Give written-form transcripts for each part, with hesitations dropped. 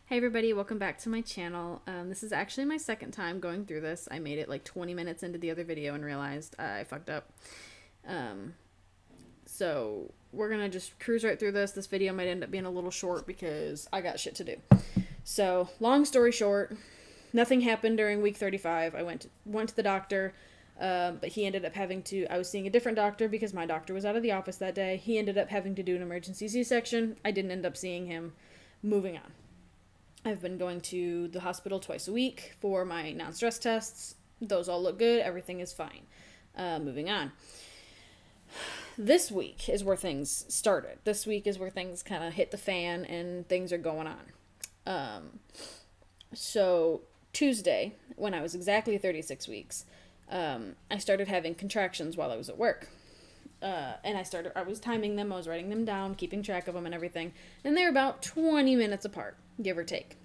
Hey everybody, welcome back to my channel. This is actually my second time going through this. I made it like 20 minutes into the other video and realized I fucked up. So we're gonna just cruise right through this. This video might end up being a little short because I got shit to do. So long story short, nothing happened during week 35. I went to the doctor, but he ended up having to, I was seeing a different doctor because my doctor was out of the office that day. He ended up having to do an emergency C-section. I didn't end up seeing him. Moving on. I've been going to the hospital twice a week for my non-stress tests. Those all look good. Everything is fine. Moving on. This week is where things started. This week is where things kind of hit the fan and things are going on. So Tuesday, when I was exactly 36 weeks, I started having contractions while I was at work. And I was timing them, I was writing them down, keeping track of them and everything, and they're about 20 minutes apart, give or take.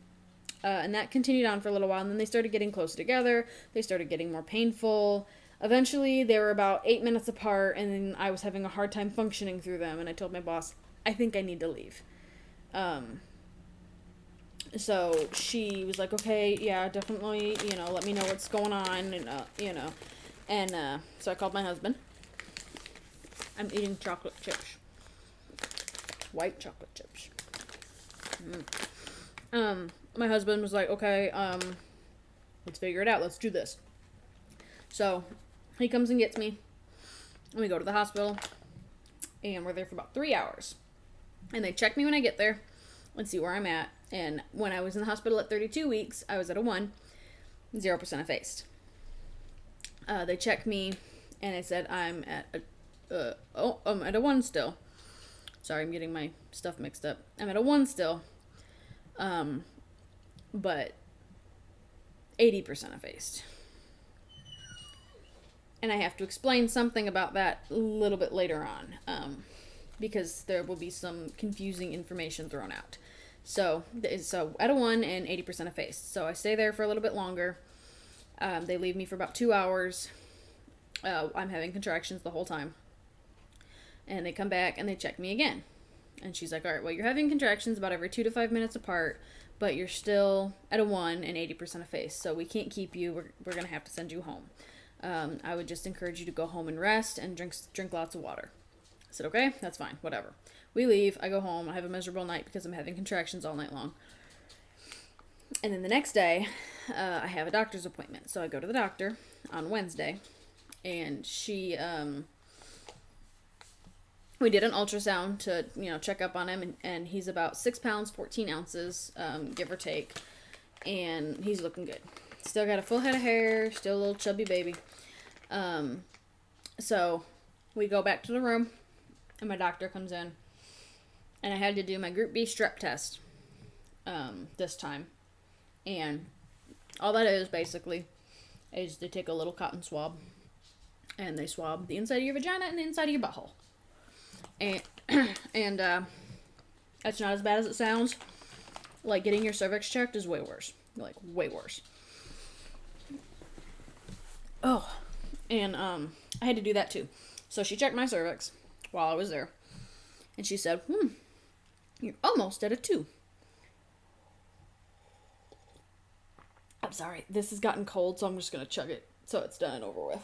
And that continued on for a little while, and then they started getting closer together, they started getting more painful. Eventually, they were about 8 minutes apart, and then I was having a hard time functioning through them, and I told my boss, I think I need to leave. So she was like, okay, yeah, definitely, let me know what's going on, and, so I called my husband. I'm eating chocolate chips. White chocolate chips. My husband was like, okay, let's figure it out. Let's do this. So he comes and gets me. And we go to the hospital. And we're there for about 3 hours. And they check me when I get there. Let's see where I'm at. And when I was in the hospital at 32 weeks, I was at a 1. 0% effaced. They checked me. And they said I'm at I'm at a 1 still. Sorry, I'm getting my stuff mixed up. I'm at a 1 still. But 80% effaced. And I have to explain something about that a little bit later on. Because there will be some confusing information thrown out. So at a 1 and 80% effaced. So I stay there for a little bit longer. They leave me for about 2 hours. I'm having contractions the whole time. And they come back and they check me again. And she's like, all right, well, you're having contractions about every 2 to 5 minutes apart, but you're still at a 1 and 80% effaced. So we can't keep you. We're going to have to send you home. I would just encourage you to go home and rest and drink lots of water. I said, okay, that's fine, whatever. We leave. I go home. I have a miserable night because I'm having contractions all night long. And then the next day, I have a doctor's appointment. So I go to the doctor on Wednesday, and she... we did an ultrasound to, check up on him, and he's about 6 pounds, 14 ounces, give or take, and he's looking good. Still got a full head of hair, still a little chubby baby. So we go back to the room, and my doctor comes in, and I had to do my Group B strep test, this time, and all that is, basically, is they take a little cotton swab, and they swab the inside of your vagina and the inside of your butthole. And that's not as bad as it sounds. Like, getting your cervix checked is way worse. Like, way worse. Oh, and I had to do that too. So she checked my cervix while I was there. And she said, you're almost at a 2. I'm sorry, this has gotten cold, so I'm just going to chug it so it's done and over with.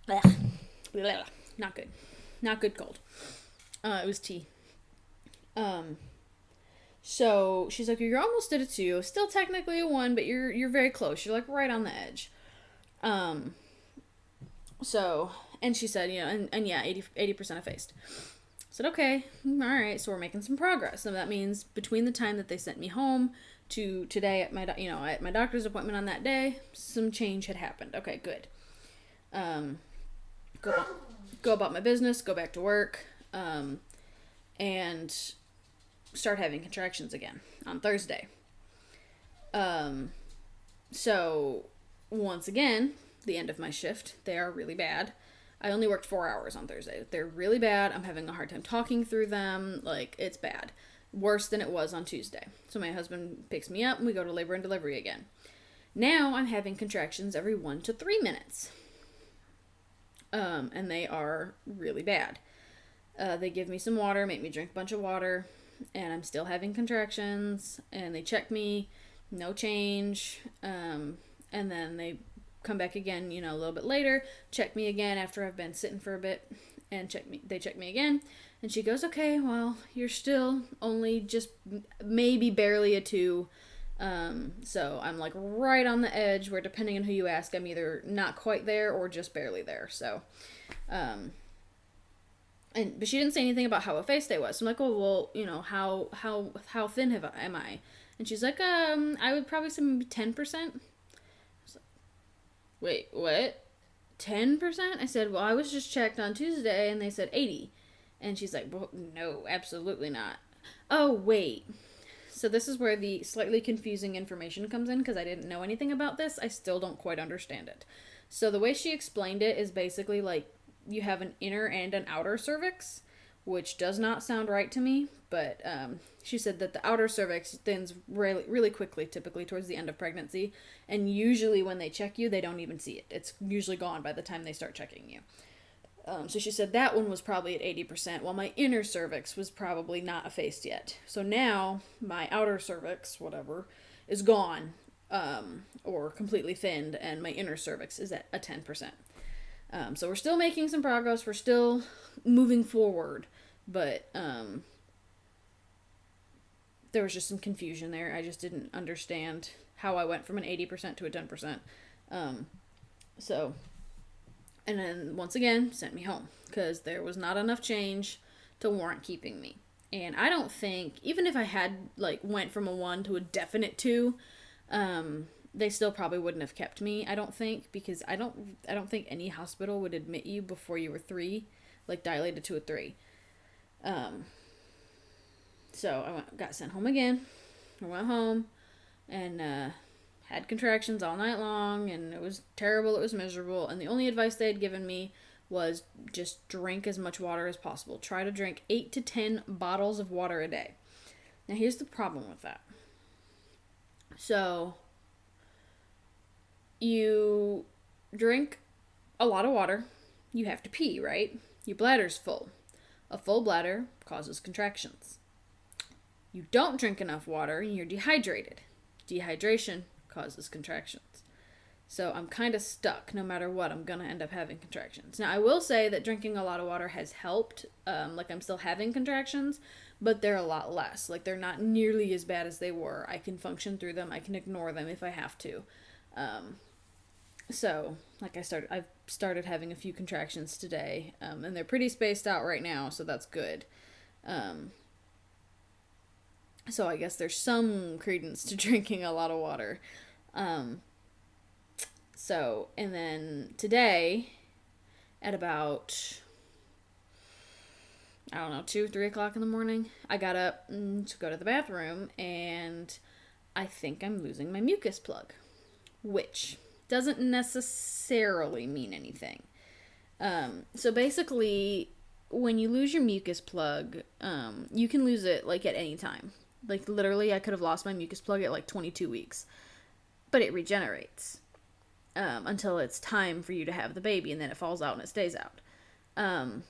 Ugh. Not good. Not good cold. It was tea. So she's like, you're almost at a 2. Still technically a 1, but you're very close. You're like right on the edge. So, and she said, and yeah, 80% effaced. I said, okay, all right. So we're making some progress. And that means between the time that they sent me home to today at my doctor's appointment on that day, some change had happened. Okay, good. Go about my business, go back to work, and start having contractions again on Thursday. So once again, the end of my shift, they are really bad. I only worked 4 hours on Thursday. They're really bad. I'm having a hard time talking through them. Like, it's bad. Worse than it was on Tuesday. So my husband picks me up and we go to labor and delivery again. Now I'm having contractions every 1 to 3 minutes. And they are really bad. They give me some water, make me drink a bunch of water, and I'm still having contractions. And they check me, no change. And then they come back again, a little bit later, check me again after I've been sitting for a bit, and they check me again. And she goes, okay, well, you're still only just maybe barely a 2. So I'm like right on the edge where, depending on who you ask, I'm either not quite there or just barely there. So, but she didn't say anything about how effaced I was. So I'm like, oh, well, how thin am I? And she's like, I would probably say maybe 10%. Wait, what? 10%? I said, well, I was just checked on Tuesday and they said 80. And she's like, well, no, absolutely not. Oh, wait. So this is where the slightly confusing information comes in, because I didn't know anything about this. I still don't quite understand it. So the way she explained it is basically like you have an inner and an outer cervix, which does not sound right to me, but she said that the outer cervix thins really, really quickly, typically towards the end of pregnancy, and usually when they check you, they don't even see it. It's usually gone by the time they start checking you. So she said that one was probably at 80%, while my inner cervix was probably not effaced yet. So now my outer cervix, whatever, is gone, or completely thinned, and my inner cervix is at a 10%. So we're still making some progress. We're still moving forward, but there was just some confusion there. I just didn't understand how I went from an 80% to a 10%. And then once again sent me home because there was not enough change to warrant keeping me. And I don't think, even if I had went from a 1 to a definite 2, they still probably wouldn't have kept me, I don't think, because I don't think any hospital would admit you before you were 3, dilated to a 3. So I got sent home again. I went home and had contractions all night long, and it was terrible, it was miserable, and the only advice they had given me was just drink as much water as possible. Try to drink 8 to 10 bottles of water a day. Now here's the problem with that. So you drink a lot of water, you have to pee, right? Your bladder's full. A full bladder causes contractions. You don't drink enough water and you're dehydrated. Dehydration causes contractions. So I'm kind of stuck. No matter what, I'm going to end up having contractions. Now, I will say that drinking a lot of water has helped. I'm still having contractions, but they're a lot less. They're not nearly as bad as they were. I can function through them. I can ignore them if I have to. So, I've started having a few contractions today, and they're pretty spaced out right now, so that's good. So I guess there's some credence to drinking a lot of water. And then today, at about, 2, 3 o'clock in the morning, I got up to go to the bathroom, and I think I'm losing my mucus plug, which doesn't necessarily mean anything. So basically, when you lose your mucus plug, you can lose it, at any time. Literally, I could have lost my mucus plug at, 22 weeks. But it regenerates until it's time for you to have the baby, and then it falls out and it stays out. And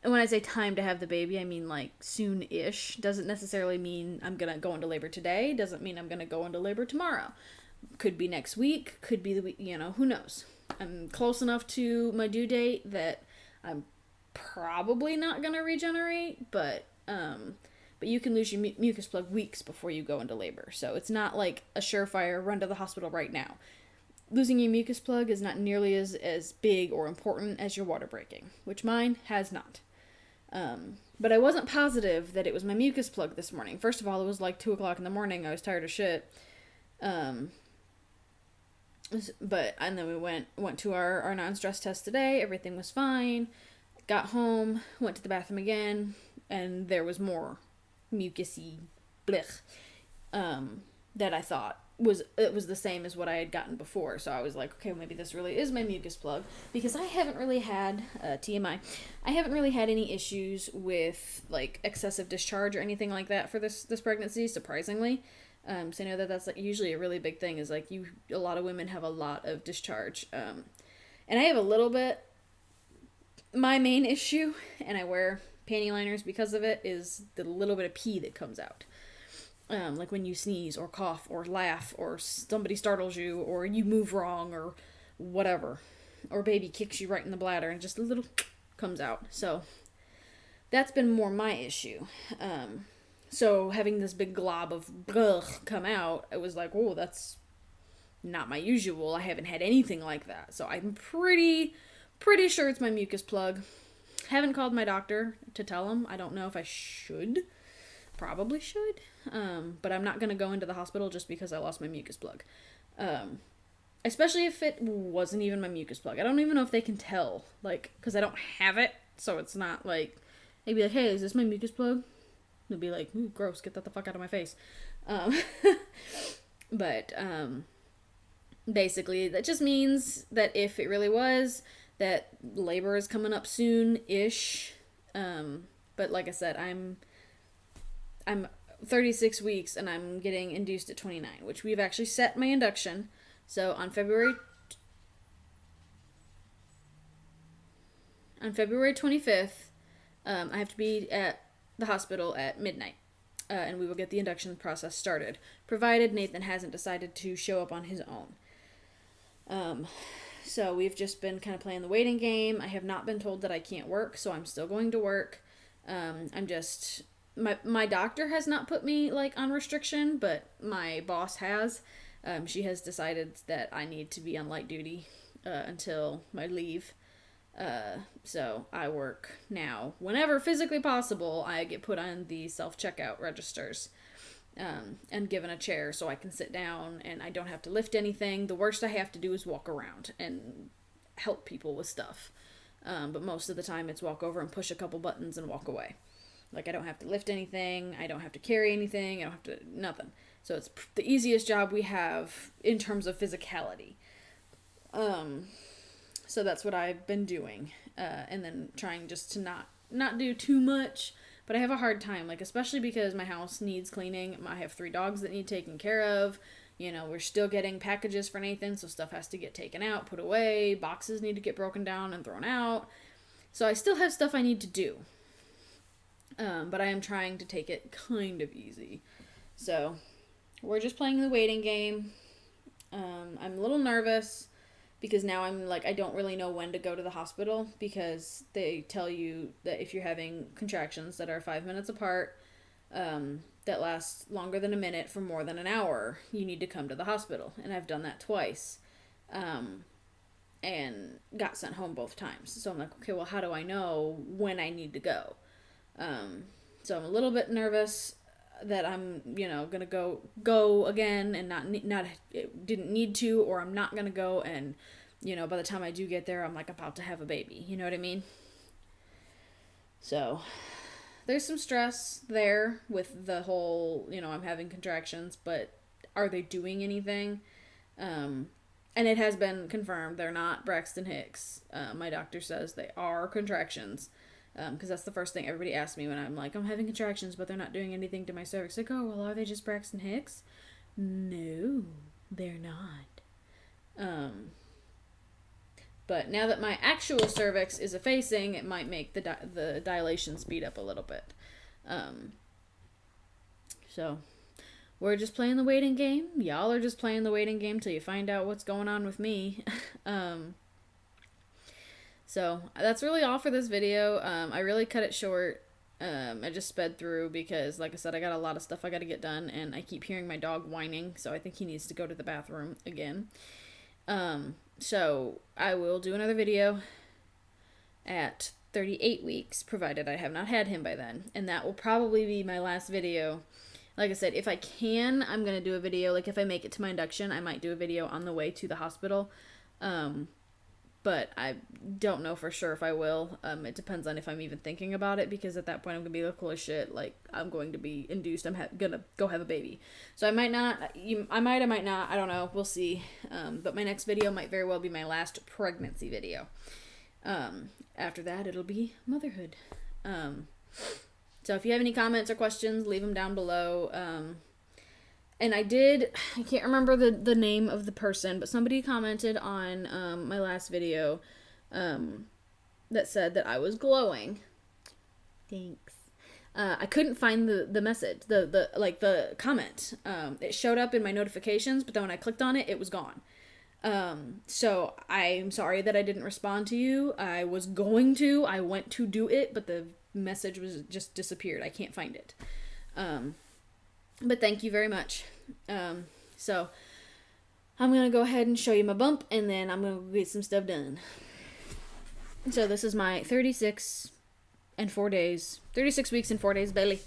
when I say time to have the baby, I mean, soon-ish. Doesn't necessarily mean I'm going to go into labor today. Doesn't mean I'm going to go into labor tomorrow. Could be next week. Could be the week, who knows. I'm close enough to my due date that I'm probably not going to regenerate, but you can lose your mucus plug weeks before you go into labor. So it's not like a surefire run to the hospital right now. Losing your mucus plug is not nearly as big or important as your water breaking, which mine has not. But I wasn't positive that it was my mucus plug this morning. First of all, it was 2 o'clock in the morning. I was tired of shit. And then we went to our non-stress test today. Everything was fine. Got home, went to the bathroom again, and there was more mucusy blech that I thought was the same as what I had gotten before. So I was like, okay, maybe this really is my mucus plug, because I haven't really had TMI. I haven't really had any issues with excessive discharge or anything like that for this pregnancy, surprisingly. So I know that's usually a really big thing, is a lot of women have a lot of discharge. And I have a little bit, my main issue, and I wear panty liners because of it, is the little bit of pee that comes out. Like when you sneeze or cough or laugh or somebody startles you or you move wrong or whatever. Or baby kicks you right in the bladder and just a little comes out. So that's been more my issue. So having this big glob of come out, it was like, oh, that's not my usual. I haven't had anything like that. So I'm pretty sure it's my mucus plug. Haven't called my doctor to tell him. I don't know if I should. Probably should. But I'm not going to go into the hospital just because I lost my mucus plug. Especially if it wasn't even my mucus plug. I don't even know if they can tell. Like, because I don't have it. So it's not like, they'd be like, hey, is this my mucus plug? They'd be like, ooh, gross, get that the fuck out of my face. But basically, that just means that if it really was, that labor is coming up soon-ish. But like I said, I'm 36 weeks and I'm getting induced at 29, which we've actually set my induction. So on February 25th, I have to be at the hospital at midnight. And we will get the induction process started, provided Nathan hasn't decided to show up on his own. So we've just been kind of playing the waiting game. I have not been told that I can't work, so I'm still going to work. I'm just... My doctor has not put me, like, on restriction, but my boss has. She has decided that I need to be on light duty until my leave. So I work now. Whenever physically possible, I get put on the self-checkout registers and given a chair so I can sit down and I don't have to lift anything. The worst I have to do is walk around and help people with stuff. But most of the time it's walk over and push a couple buttons and walk away. Like, I don't have to lift anything, I don't have to carry anything, I don't have to, nothing. So it's the easiest job we have in terms of physicality. So that's what I've been doing. And then trying just to not do too much. But I have a hard time, like, especially because my house needs cleaning. I have 3 dogs that need taken care of. You know, we're still getting packages for Nathan, so stuff has to get taken out, put away. Boxes need to get broken down and thrown out. So I still have stuff I need to do. But I am trying to take it kind of easy. So, we're just playing the waiting game. I'm a little nervous because now I'm like, I don't really know when to go to the hospital because they tell you that if you're having contractions that are 5 minutes apart, that last longer than a minute for more than an hour, you need to come to the hospital. And I've done that twice. And got sent home both times. So I'm like, okay, well, how do I know when I need to go? So I'm a little bit nervous that I'm, gonna go again and not didn't need to, or I'm not gonna go and, by the time I do get there, I'm like about to have a baby. You know what I mean? So there's some stress there with the whole, I'm having contractions, but are they doing anything? And it has been confirmed they're not Braxton Hicks. My doctor says they are contractions. Because that's the first thing everybody asks me when I'm like, I'm having contractions, but they're not doing anything to my cervix. Like, oh, well, are they just Braxton Hicks? No, they're not. But now that my actual cervix is effacing, it might make the dilation speed up a little bit. So, we're just playing the waiting game. Y'all are just playing the waiting game till you find out what's going on with me. So that's really all for this video. I really cut it short. I just sped through because, like I said, I got a lot of stuff I got to get done, and I keep hearing my dog whining, so I think he needs to go to the bathroom again. So I will do another video at 38 weeks, provided I have not had him by then, and that will probably be my last video. Like I said, if I can, I'm going to do a video, like if I make it to my induction, I might do a video on the way to the hospital. But I don't know for sure if I will. It depends on if I'm even thinking about it, because at that point I'm going to be like, holy shit, like, I'm going to be induced. I'm going to go have a baby. So I might not. I might not. I don't know. We'll see. But my next video might very well be my last pregnancy video. After that, it'll be motherhood. So if you have any comments or questions, leave them down below. And I can't remember the name of the person, but somebody commented on my last video that said that I was glowing. Thanks. I couldn't find the message, the comment. It showed up in my notifications, but then when I clicked on it, it was gone. So I'm sorry that I didn't respond to you. I was going to. I went to do it, but the message was just disappeared. I can't find it. But thank you very much. So I'm going to go ahead and show you my bump, and then I'm going to get some stuff done. So this is my 36 weeks and 4 days belly.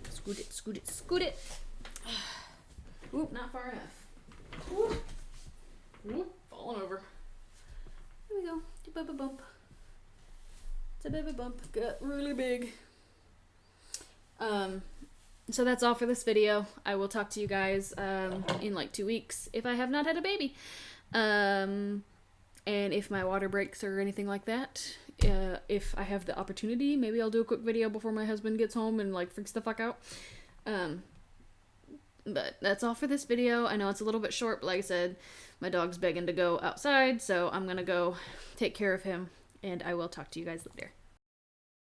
Scoot it, scoot it, scoot it. Oop, not far enough. Oop. Oop, falling over. Here we go. It's a baby bump. It's a baby bump. Got really big. So that's all for this video. I will talk to you guys in like 2 weeks if I have not had a baby. And if my water breaks or anything like that, if I have the opportunity, maybe I'll do a quick video before my husband gets home and like freaks the fuck out. But that's all for this video. I know it's a little bit short, but like I said, my dog's begging to go outside, so I'm gonna go take care of him, and I will talk to you guys later.